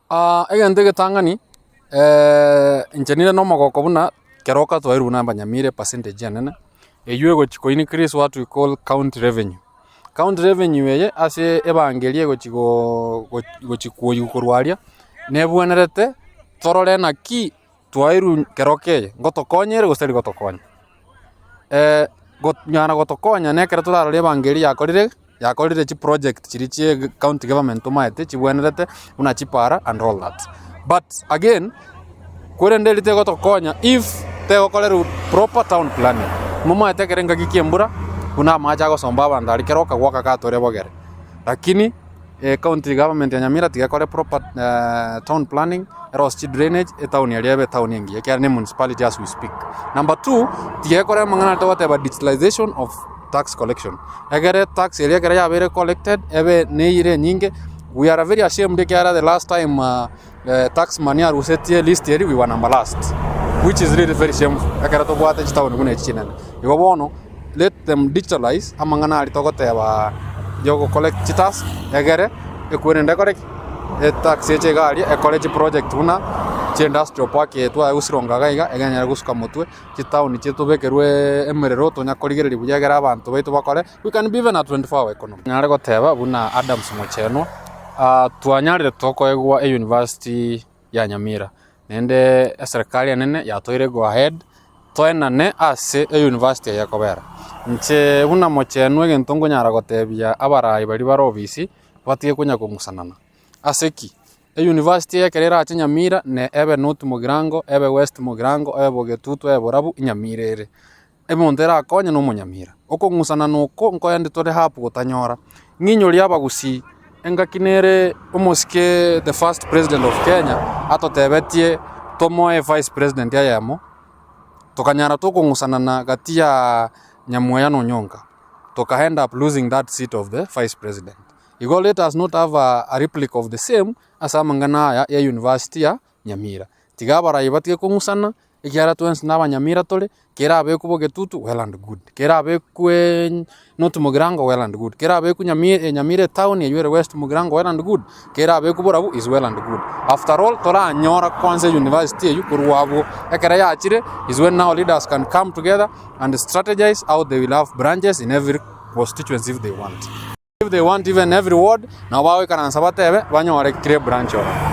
Egente getang'ani inchenire no mogoko buna Keroka twairu namba Nyamira percentage yanene eyue gochiko increase what we call county revenue. County revenue eye ase ebangerie gochiko yukorwaria nebwenerete torore naki twairu Keroka eye ngotokonyere goseri gotokonya nyara gotokonya nekere turarore ebangerie yakorire chi project chiri chie county government omaete chibwenerete una chipara and all that. But again kurendeli tego tokonya if tego koleru proper town planning mumaete kerenga kikiembura una macha go somba bandari Keroka gwaka katore bogere lakini county government ya Nyamira tigakore proper town planning erost drainage town ya liebe town yengi ya ne municipality as we speak. Number 2 tigakore mangana to whatever digitalization of tax collection. Egere tax area kere ya very collected ebe neire nyinge. We are very ashamed the last time tax money are usetie list here we were number last, which is really very shameful. Egere to bwate chitawo ngune chinene igo bono let them digitalize amangana ali togoteba yogo collect chitas egere ekurende correct tax eche gali e college project una industrial park etwa usironga gaiga eganya gusuka mutwe chitown chitubekerwe emerero tonya korigereri bujagera abantu baitu bakore we can be even at 24 hour economy nyare goteba buna Hon.Mochenwa'S twanyarire tokoegwa university ya Nyamira nende serikali nene yatoire go ahead toenane ase university ya Kobera nche Hon.Mochenwa'S gentongo nyara gotebia abarai bari barobisi batie kunya kumusanana aseki university ya kerera acha Nyamira ne ebe north mugirango ebe west mugirango ebe bogetutu ebe borabu Nyamirere ebe montera akonya no Nyamira oko ngusana nuko nkoyande tore hapu gotanyora nginyori abagusi engakinere omoske the first president of Kenya atotebetie tomoe vice president ya yamo tokanyara toko ngusana na gatia Nyamoya no Nyonga toka end up losing that seat of the vice president. Igo let us not have a replica of the same as amangana ya university ya Nyamira. Tigabara ibatie kungusana ikiara twens naba Nyamira tole kera abeku bogetutu well and good. Kera abeku not mugirango well and good. Kera abeku Nyamira town ya yure west mugirango well and good. Kera abeku borabu is well and good. After all tora anyora kwanza university ya yukuruwabu ekera ya achire is when now leaders can come together and strategize how they will have branches in every constituency if they want. If they want even every ward, na wawe kana sabatebe banyore create branch ora.